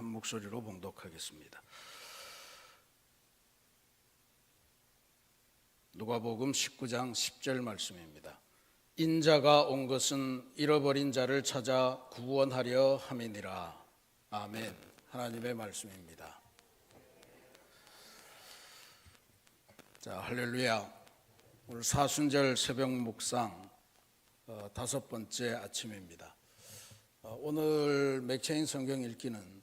한 목소리로 봉독하겠습니다. 누가복음 19장 10절 말씀입니다. 인자가 온 것은 잃어버린 자를 찾아 구원하려 함이니라. 아멘. 하나님의 말씀입니다. 자, 할렐루야. 오늘 사순절 새벽 묵상 다섯 번째 아침입니다. 오늘 맥체인 성경 읽기는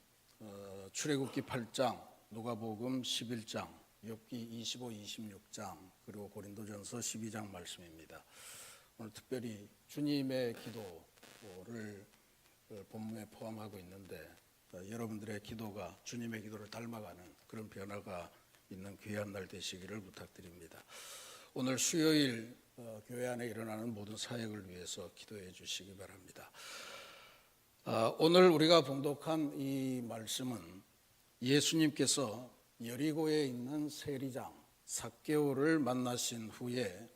출애굽기 8장, 누가복음 11장, 욥기 25, 26장, 그리고 고린도전서 12장 말씀입니다. 오늘 특별히 주님의 기도를 본문에 포함하고 있는데 여러분들의 기도가 주님의 기도를 닮아가는 그런 변화가 있는 귀한 날 되시기를 부탁드립니다. 오늘 수요일 교회 안에 일어나는 모든 사역을 위해서 기도해 주시기 바랍니다. 오늘 우리가 봉독한 이 말씀은 예수님께서 여리고에 있는 세리장 삭개오를 만나신 후에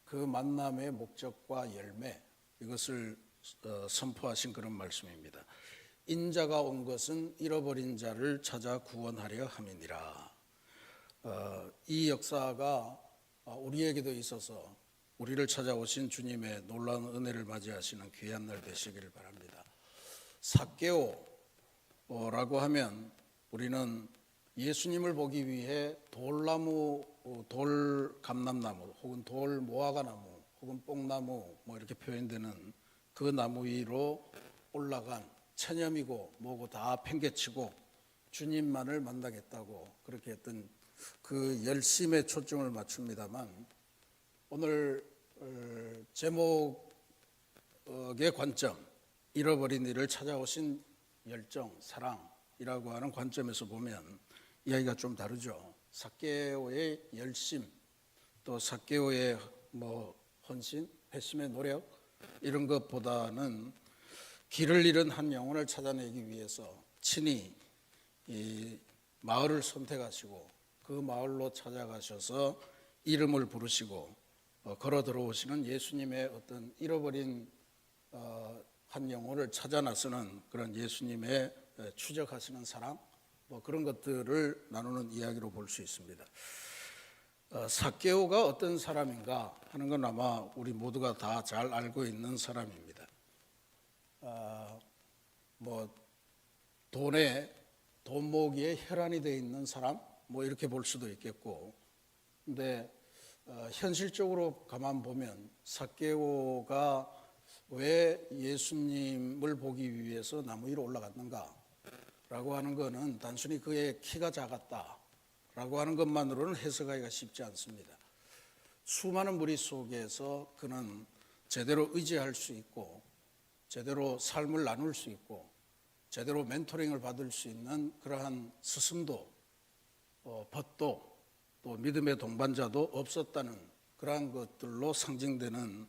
그 만남의 목적과 열매, 이것을 선포하신 그런 말씀입니다. 인자가 온 것은 잃어버린 자를 찾아 구원하려 함이니라. 이 역사가 우리에게도 있어서 우리를 찾아오신 주님의 놀라운 은혜를 맞이하시는 귀한 날 되시기를 바랍니다. 삭개오라고 하면 우리는 예수님을 보기 위해 돌나무, 돌감람나무 혹은 돌모아가나무 혹은 뽕나무 이렇게 표현되는 그 나무 위로 올라간 체념이고 뭐고 다 팽개치고 주님만을 만나겠다고 그렇게 했던 그 열심에 초점을 맞춥니다만, 오늘 제목의 관점, 잃어버린 이를 찾아오신 열정, 사랑이라고 하는 관점에서 보면 이야기가 좀 다르죠. 삭개오의 열심, 또 삭개오의 헌신, 회심의 노력 이런 것보다는 길을 잃은 한 영혼을 찾아내기 위해서 친히 이 마을을 선택하시고 그 마을로 찾아가셔서 이름을 부르시고 걸어 들어오시는 예수님의 어떤 잃어버린 한 영혼을 찾아 나서는 그런 예수님의 추적하시는 사랑, 그런 것들을 나누는 이야기로 볼 수 있습니다. 삭개오가 어떤 사람인가 하는 건 아마 우리 모두가 다 잘 알고 있는 사람입니다. 돈 모으기에 혈안이 되어 있는 사람, 이렇게 볼 수도 있겠고, 근데 현실적으로 가만 보면 삭개오가 왜 예수님을 보기 위해서 나무 위로 올라갔는가 라고 하는 것은 단순히 그의 키가 작았다라고 하는 것만으로는 해석하기가 쉽지 않습니다. 수많은 무리 속에서 그는 제대로 의지할 수 있고 제대로 삶을 나눌 수 있고 제대로 멘토링을 받을 수 있는 그러한 스승도 벗도 또 믿음의 동반자도 없었다는 그러한 것들로 상징되는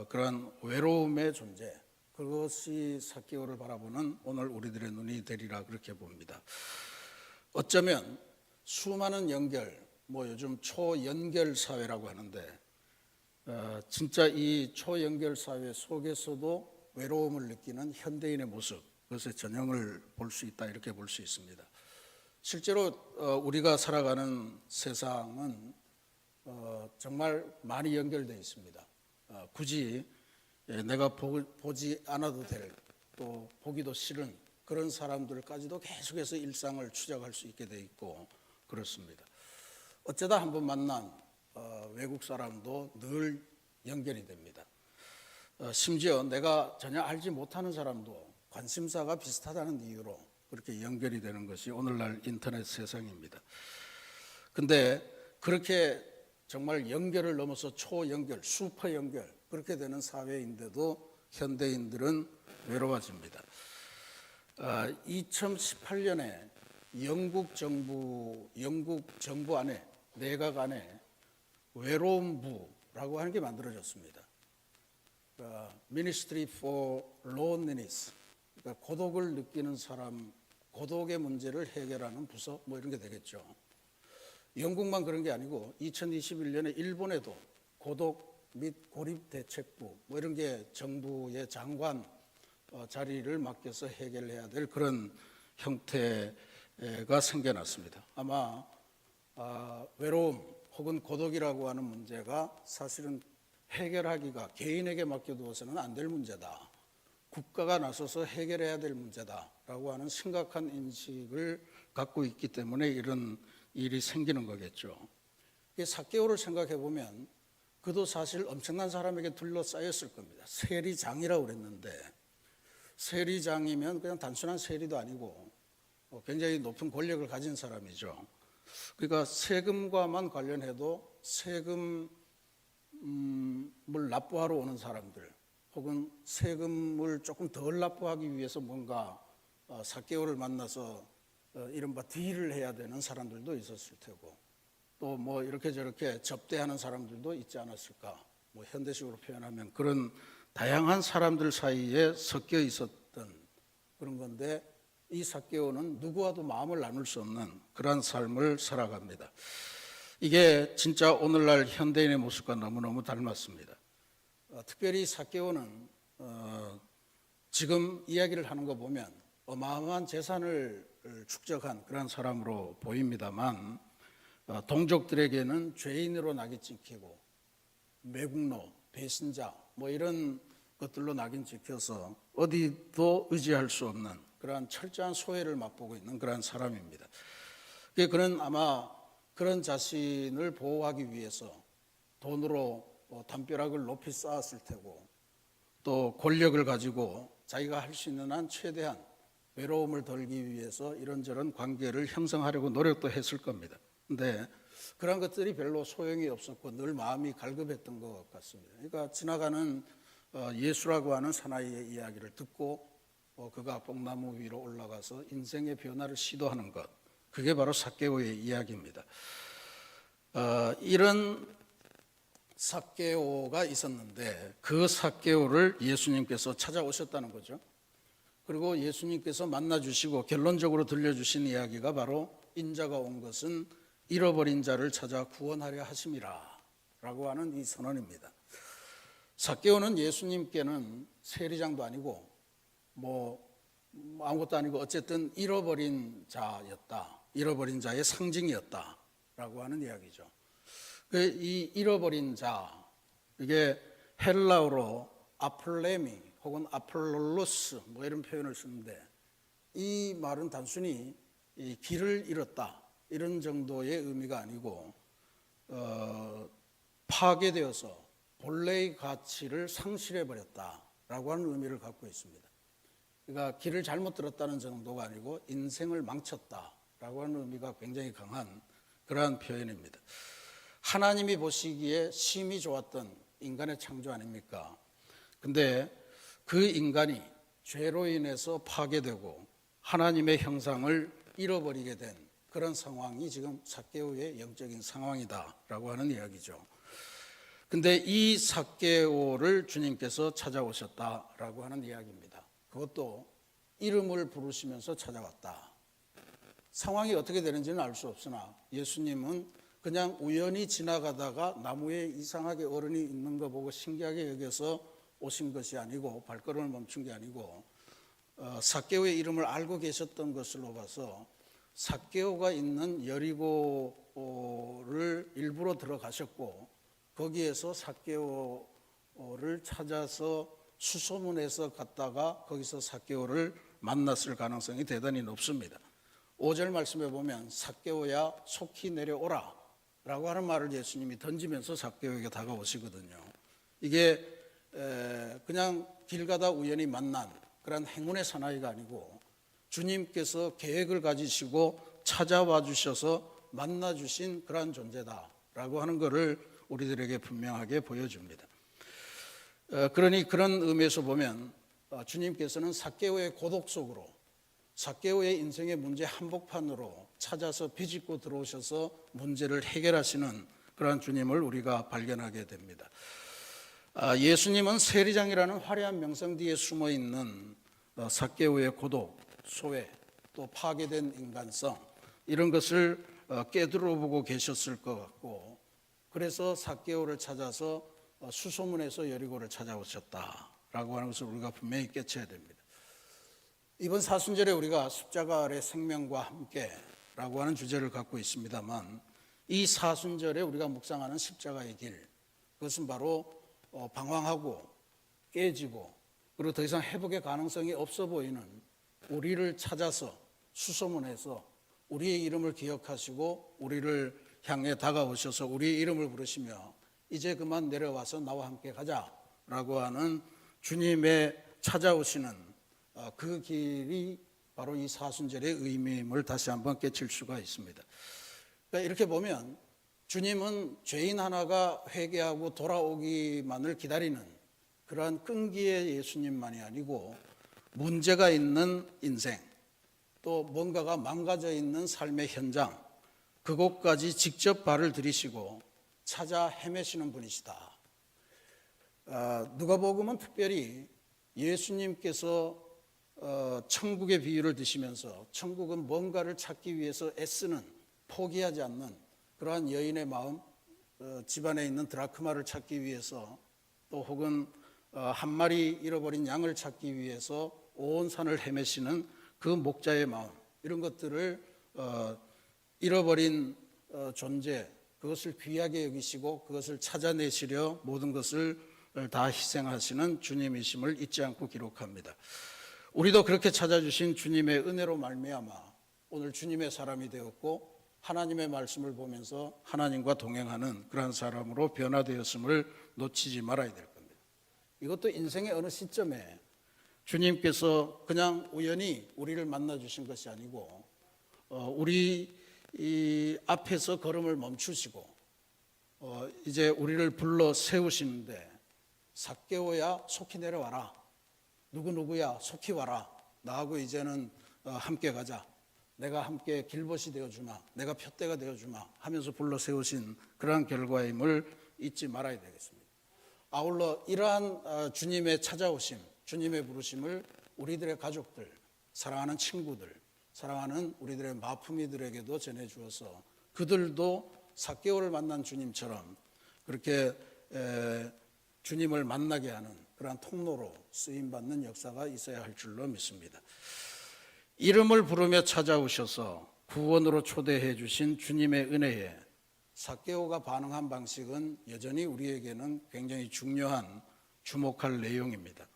그러한 외로움의 존재, 그것이 삭개오를 바라보는 오늘 우리들의 눈이 되리라 그렇게 봅니다. 어쩌면 수많은 연결, 요즘 초연결 사회라고 하는데 진짜 이 초연결 사회 속에서도 외로움을 느끼는 현대인의 모습, 그것의 전형을 볼 수 있다 이렇게 볼 수 있습니다. 실제로 우리가 살아가는 세상은 정말 많이 연결되어 있습니다. 굳이 내가 보지 않아도 될, 또 보기도 싫은 그런 사람들까지도 계속해서 일상을 추적할 수 있게 되어 있고 그렇습니다. 어쩌다 한번 만난 외국 사람도 늘 연결이 됩니다. 심지어 내가 전혀 알지 못하는 사람도 관심사가 비슷하다는 이유로 그렇게 연결이 되는 것이 오늘날 인터넷 세상입니다. 근데 그렇게 정말 연결을 넘어서 초연결, 슈퍼 연결 그렇게 되는 사회인데도 현대인들은 외로워집니다. 2018년에 영국 정부 안에, 내각 안에 외로움부라고 하는 게 만들어졌습니다. Ministry for Loneliness, 그러니까 고독을 느끼는 사람, 고독의 문제를 해결하는 부서 이런 게 되겠죠. 영국만 그런 게 아니고 2021년에 일본에도 고독 및 고립 대책부 이런 게 정부의 장관 자리를 맡겨서 해결해야 될 그런 형태가 생겨났습니다. 아마 외로움 혹은 고독이라고 하는 문제가 사실은 해결하기가 개인에게 맡겨두어서는 안 될 문제다. 국가가 나서서 해결해야 될 문제다라고 하는 심각한 인식을 갖고 있기 때문에 이런 일이 생기는 거겠죠. 삭개오를 생각해 보면 그도 사실 엄청난 사람에게 둘러싸였을 겁니다. 세리장이라고 그랬는데 세리장이면 그냥 단순한 세리도 아니고 굉장히 높은 권력을 가진 사람이죠. 그러니까 세금과만 관련해도 세금을 납부하러 오는 사람들 혹은 세금을 조금 덜 납부하기 위해서 뭔가 삭개오를 만나서 이른바 딜을 해야 되는 사람들도 있었을 테고 또 뭐 이렇게 저렇게 접대하는 사람들도 있지 않았을까. 뭐 현대식으로 표현하면 그런 다양한 사람들 사이에 섞여 있었던 그런 건데 이 삭개오는 누구와도 마음을 나눌 수 없는 그런 삶을 살아갑니다. 이게 진짜 오늘날 현대인의 모습과 너무너무 닮았습니다. 특별히 삭개오는 지금 이야기를 하는 거 보면 어마어마한 재산을 축적한 그런 사람으로 보입니다만 동족들에게는 죄인으로 낙인 찍히고 매국노, 배신자 뭐 이런 것들로 낙인 찍혀서 어디도 의지할 수 없는 그러한 철저한 소외를 맛보고 있는 그런 사람입니다. 그는 아마 그런 자신을 보호하기 위해서 돈으로 담벼락을 높이 쌓았을 테고 또 권력을 가지고 자기가 할 수 있는 한 최대한 외로움을 덜기 위해서 이런저런 관계를 형성하려고 노력도 했을 겁니다. 근데 그런 것들이 별로 소용이 없었고 늘 마음이 갈급했던 것 같습니다. 그러니까 지나가는 예수라고 하는 사나이의 이야기를 듣고 그가 뽕나무 위로 올라가서 인생의 변화를 시도하는 것, 그게 바로 삭개오의 이야기입니다. 이런 삭개오가 있었는데 그 삭개오를 예수님께서 찾아오셨다는 거죠. 그리고 예수님께서 만나주시고 결론적으로 들려주신 이야기가 바로 인자가 온 것은 잃어버린 자를 찾아 구원하려 하심이라 라고 하는 이 선언입니다. 삭개오는 예수님께는 세리장도 아니고 뭐 아무것도 아니고 어쨌든 잃어버린 자였다. 잃어버린 자의 상징이었다 라고 하는 이야기죠. 이 잃어버린 자, 이게 헬라어로 아플레미 혹은 아플롤로스 뭐 이런 표현을 쓰는데 이 말은 단순히 이 길을 잃었다 이런 정도의 의미가 아니고 파괴되어서 본래의 가치를 상실해버렸다라고 하는 의미를 갖고 있습니다. 그러니까 길을 잘못 들었다는 정도가 아니고 인생을 망쳤다라고 하는 의미가 굉장히 강한 그러한 표현입니다. 하나님이 보시기에 심히 좋았던 인간의 창조 아닙니까? 근데 그 인간이 죄로 인해서 파괴되고 하나님의 형상을 잃어버리게 된 그런 상황이 지금 삭개오의 영적인 상황이다라고 하는 이야기죠. 근데 이 삭개오를 주님께서 찾아오셨다라고 하는 이야기입니다. 그것도 이름을 부르시면서 찾아왔다. 상황이 어떻게 되는지는 알 수 없으나 예수님은 그냥 우연히 지나가다가 나무에 이상하게 어른이 있는 거 보고 신기하게 여겨서 오신 것이 아니고 발걸음을 멈춘 게 아니고 삭개오의 이름을 알고 계셨던 것으로 봐서 삭개오가 있는 여리고를 일부러 들어가셨고 거기에서 삭개오를 찾아서 수소문해서 갔다가 거기서 삭개오를 만났을 가능성이 대단히 높습니다. 5절 말씀에 보면 삭개오야 속히 내려오라 라고 하는 말을 예수님이 던지면서 삭개오에게 다가오시거든요. 이게 그냥 길 가다 우연히 만난 그런 행운의 사나이가 아니고 주님께서 계획을 가지시고 찾아와 주셔서 만나 주신 그러한 존재다라고 하는 것을 우리들에게 분명하게 보여줍니다. 그러니 그런 의미에서 보면 주님께서는 삭개오의 고독 속으로 삭개오의 인생의 문제 한복판으로 찾아서 비집고 들어오셔서 문제를 해결하시는 그러한 주님을 우리가 발견하게 됩니다. 예수님은 세리장이라는 화려한 명성 뒤에 숨어있는 삭개오의 고독, 소외, 또 파괴된 인간성 이런 것을 깨들어보고 계셨을 것 같고 그래서 삭개오를 찾아서 수소문해서 여리고를 찾아오셨다라고 하는 것을 우리가 분명히 깨쳐야 됩니다. 이번 사순절에 우리가 십자가 아래 생명과 함께라고 하는 주제를 갖고 있습니다만, 이 사순절에 우리가 묵상하는 십자가의 길, 그것은 바로 방황하고 깨지고 그리고 더 이상 회복의 가능성이 없어 보이는 우리를 찾아서 수소문해서 우리의 이름을 기억하시고 우리를 향해 다가오셔서 우리의 이름을 부르시며 이제 그만 내려와서 나와 함께 가자라고 하는 주님의 찾아오시는 그 길이 바로 이 사순절의 의미임을 다시 한번 깨칠 수가 있습니다. 그러니까 이렇게 보면 주님은 죄인 하나가 회개하고 돌아오기만을 기다리는 그러한 끈기의 예수님만이 아니고, 문제가 있는 인생, 또 뭔가가 망가져 있는 삶의 현장, 그곳까지 직접 발을 들이시고 찾아 헤매시는 분이시다. 누가복음은 특별히 예수님께서 천국의 비유를 드시면서 천국은 뭔가를 찾기 위해서 애쓰는, 포기하지 않는 그러한 여인의 마음, 집안에 있는 드라크마를 찾기 위해서, 또 혹은 한 마리 잃어버린 양을 찾기 위해서 온 산을 헤매시는 그 목자의 마음, 이런 것들을 잃어버린 존재, 그것을 귀하게 여기시고 그것을 찾아내시려 모든 것을 다 희생하시는 주님이심을 잊지 않고 기록합니다. 우리도 그렇게 찾아주신 주님의 은혜로 말미암아 오늘 주님의 사람이 되었고, 하나님의 말씀을 보면서 하나님과 동행하는 그러한 사람으로 변화되었음을 놓치지 말아야 될 겁니다. 이것도 인생의 어느 시점에 주님께서 그냥 우연히 우리를 만나주신 것이 아니고, 우리 이 앞에서 걸음을 멈추시고 이제 우리를 불러 세우시는데, 삭개오야 속히 내려와라, 누구누구야 속히 와라, 나하고 이제는 함께 가자, 내가 함께 길벗이 되어주마, 내가 푯대가 되어주마 하면서 불러 세우신 그러한 결과임을 잊지 말아야 되겠습니다. 아울러 이러한 주님의 찾아오심, 주님의 부르심을 우리들의 가족들, 사랑하는 친구들, 사랑하는 우리들의 마품이들에게도 전해주어서 그들도 삭개오를 만난 주님처럼 그렇게 주님을 만나게 하는 그러한 통로로 쓰임받는 역사가 있어야 할 줄로 믿습니다. 이름을 부르며 찾아오셔서 구원으로 초대해 주신 주님의 은혜에 삭개오가 반응한 방식은 여전히 우리에게는 굉장히 중요한 주목할 내용입니다.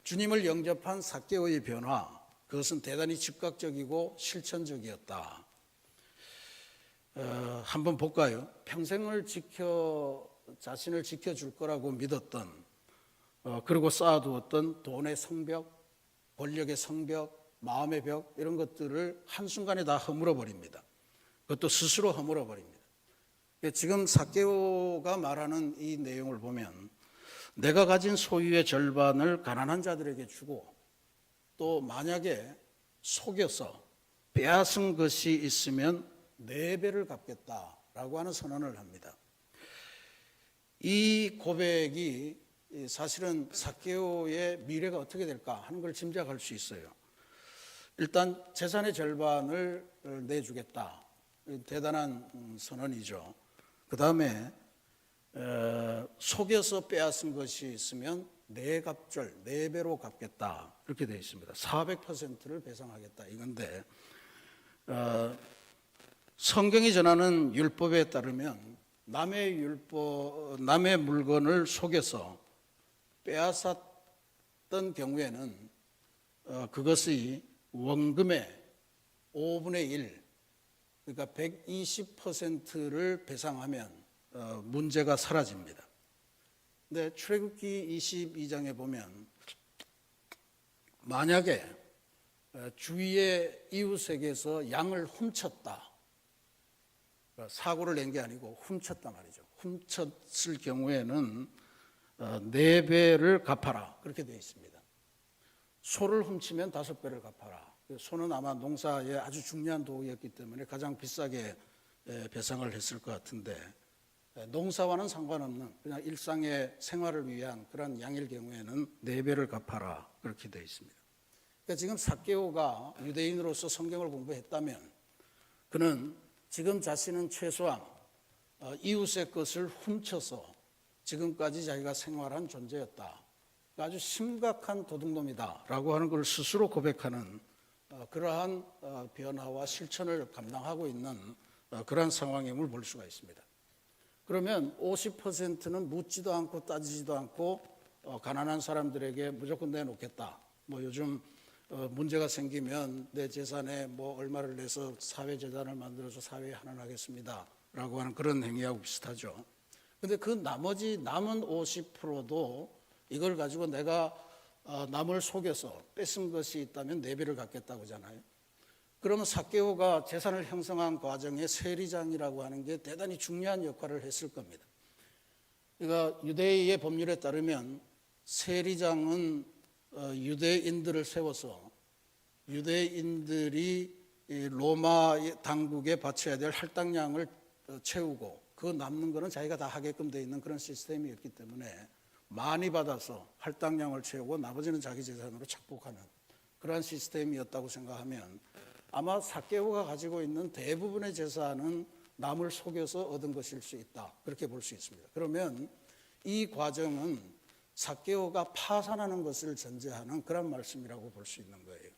주님을 영접한 삭개오의 변화, 그것은 대단히 즉각적이고 실천적이었다. 한번 볼까요? 평생을 자신을 지켜줄 거라고 믿었던, 그리고 쌓아두었던 돈의 성벽, 권력의 성벽, 마음의 벽, 이런 것들을 한순간에 다 허물어 버립니다. 그것도 스스로 허물어 버립니다. 지금 삭개오가 말하는 이 내용을 보면, 내가 가진 소유의 절반을 가난한 자들에게 주고, 또 만약에 속여서 빼앗은 것이 있으면 4배를 갚겠다라고 하는 선언을 합니다. 이 고백이 사실은 삭개오의 미래가 어떻게 될까 하는 걸 짐작할 수 있어요. 일단 재산의 절반을 내주겠다, 대단한 선언이죠. 그 다음에 속여서 빼앗은 것이 있으면 4갑절, 4배로 갚겠다, 이렇게 되어 있습니다. 400%를 배상하겠다 이건데, 성경이 전하는 율법에 따르면 남의 물건을 속여서 빼앗았던 경우에는 그것이 원금의 5분의 1, 그러니까 120%를 배상하면 문제가 사라집니다. 근데 출애굽기 22장에 보면, 만약에 주위의 이웃에게서 양을 훔쳤다, 사고를 낸 게 아니고 훔쳤단 말이죠. 훔쳤을 경우에는 4배를 갚아라, 그렇게 되어 있습니다. 소를 훔치면 5배를 갚아라. 소는 아마 농사에 아주 중요한 도구였기 때문에 가장 비싸게 배상을 했을 것 같은데, 농사와는 상관없는 그냥 일상의 생활을 위한 그런 양일 경우에는 4배를 갚아라, 그렇게 되어 있습니다. 그러니까 지금 삭개오가 유대인으로서 성경을 공부했다면, 그는 지금 자신은 최소한 이웃의 것을 훔쳐서 지금까지 자기가 생활한 존재였다. 아주 심각한 도둑놈이다라고 하는 걸 스스로 고백하는 그러한 변화와 실천을 감당하고 있는 그러한 상황임을 볼 수가 있습니다. 그러면 50%는 묻지도 않고 따지지도 않고 가난한 사람들에게 무조건 내놓겠다. 뭐 요즘 문제가 생기면 내 재산에 뭐 얼마를 내서 사회재단을 만들어서 사회에 환원하겠습니다 라고 하는 그런 행위하고 비슷하죠. 근데 그 나머지 남은 50%도 이걸 가지고 내가 남을 속여서 뺏은 것이 있다면 내비를 갖겠다고 하잖아요. 그러면 삭개오가 재산을 형성한 과정에 세리장이라고 하는 게 대단히 중요한 역할을 했을 겁니다. 그러니까 유대의 법률에 따르면 세리장은 유대인들을 세워서 유대인들이 로마 당국에 바쳐야 될 할당량을 채우고 그 남는 거는 자기가 다 하게끔 돼 있는 그런 시스템이었기 때문에 많이 받아서 할당량을 채우고 나머지는 자기 재산으로 착복하는 그러한 시스템이었다고 생각하면 아마 삭개오가 가지고 있는 대부분의 재산은 남을 속여서 얻은 것일 수 있다. 그렇게 볼 수 있습니다. 그러면 이 과정은 삭개오가 파산하는 것을 전제하는 그런 말씀이라고 볼 수 있는 거예요.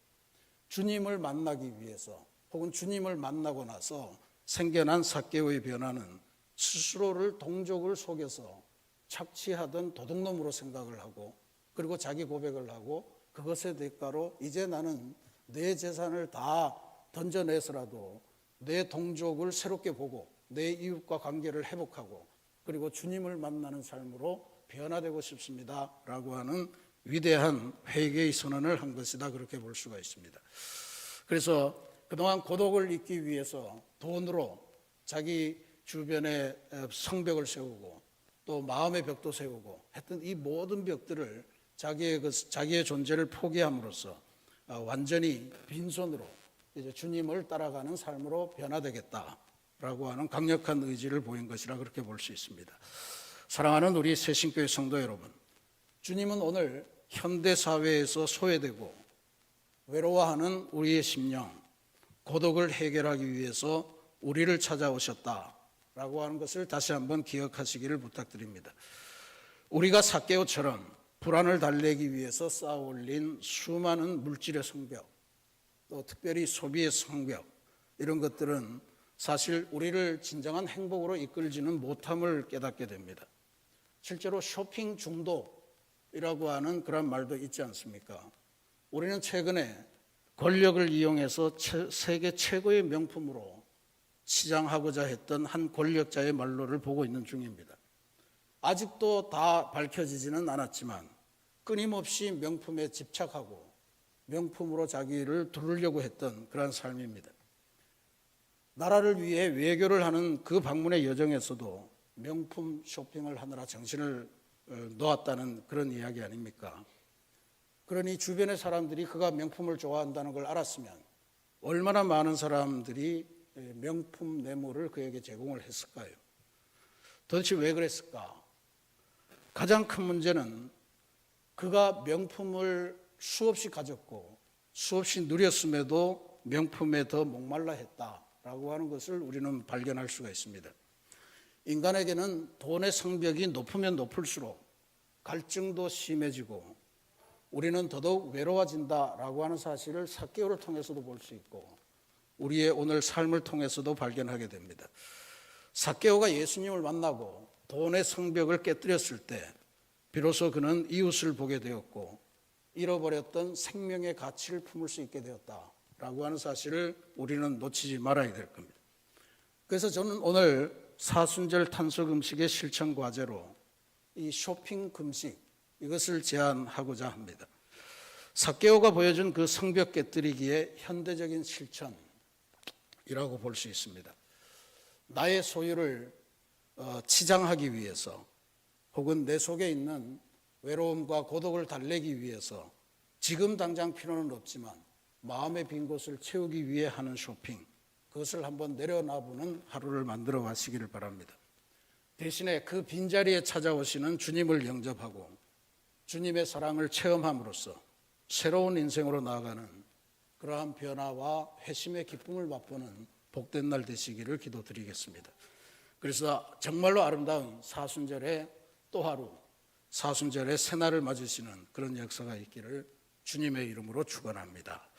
주님을 만나기 위해서 혹은 주님을 만나고 나서 생겨난 삭개오의 변화는 스스로를 동족을 속여서 착취하던 도둑놈으로 생각을 하고 그리고 자기 고백을 하고 그것의 대가로 이제 나는 내 재산을 다 던져내서라도 내 동족을 새롭게 보고 내 이웃과 관계를 회복하고 그리고 주님을 만나는 삶으로 변화되고 싶습니다 라고 하는 위대한 회개의 선언을 한 것이다 그렇게 볼 수가 있습니다. 그래서 그동안 고독을 잊기 위해서 돈으로 자기 주변에 성벽을 세우고 또 마음의 벽도 세우고 했던 이 모든 벽들을 자기의 존재를 포기함으로써 완전히 빈손으로 이제 주님을 따라가는 삶으로 변화되겠다라고 하는 강력한 의지를 보인 것이라 그렇게 볼 수 있습니다. 사랑하는 우리 새신교회 성도 여러분, 주님은 오늘 현대 사회에서 소외되고 외로워하는 우리의 심령, 고독을 해결하기 위해서 우리를 찾아오셨다라고 하는 것을 다시 한번 기억하시기를 부탁드립니다. 우리가 삭개오처럼 불안을 달래기 위해서 쌓아 올린 수많은 물질의 성벽, 또 특별히 소비의 성벽, 이런 것들은 사실 우리를 진정한 행복으로 이끌지는 못함을 깨닫게 됩니다. 실제로 쇼핑 중독이라고 하는 그런 말도 있지 않습니까? 우리는 최근에 권력을 이용해서 세계 최고의 명품으로 치장하고자 했던 한 권력자의 말로를 보고 있는 중입니다. 아직도 다 밝혀지지는 않았지만 끊임없이 명품에 집착하고 명품으로 자기를 두르려고 했던 그런 삶입니다. 나라를 위해 외교를 하는 그 방문의 여정에서도 명품 쇼핑을 하느라 정신을 놓았다는 그런 이야기 아닙니까? 그러니 주변의 사람들이 그가 명품을 좋아한다는 걸 알았으면 얼마나 많은 사람들이 명품 뇌물을 그에게 제공을 했을까요? 도대체 왜 그랬을까? 가장 큰 문제는 그가 명품을 수없이 가졌고 수없이 누렸음에도 명품에 더 목말라 했다라고 하는 것을 우리는 발견할 수가 있습니다. 인간에게는 돈의 성벽이 높으면 높을수록 갈증도 심해지고 우리는 더더욱 외로워진다라고 하는 사실을 삭개오를 통해서도 볼 수 있고 우리의 오늘 삶을 통해서도 발견하게 됩니다. 삭개오가 예수님을 만나고 돈의 성벽을 깨뜨렸을 때 비로소 그는 이웃을 보게 되었고 잃어버렸던 생명의 가치를 품을 수 있게 되었다라고 하는 사실을 우리는 놓치지 말아야 될 겁니다. 그래서 저는 오늘 사순절 탄속 음식의 실천 과제로 이 쇼핑 금식 이것을 제안하고자 합니다. 삭개오가 보여준 그 성벽 깨뜨리기의 현대적인 실천이라고 볼 수 있습니다. 나의 소유를 치장하기 위해서 혹은 내 속에 있는 외로움과 고독을 달래기 위해서 지금 당장 필요는 없지만 마음의 빈 곳을 채우기 위해 하는 쇼핑, 그것을 한번 내려놔보는 하루를 만들어 가시기를 바랍니다. 대신에 그 빈자리에 찾아오시는 주님을 영접하고 주님의 사랑을 체험함으로써 새로운 인생으로 나아가는 그러한 변화와 회심의 기쁨을 맛보는 복된 날 되시기를 기도드리겠습니다. 그래서 정말로 아름다운 사순절의 또 하루, 사순절에 새날을 맞으시는 그런 역사가 있기를 주님의 이름으로 축원합니다.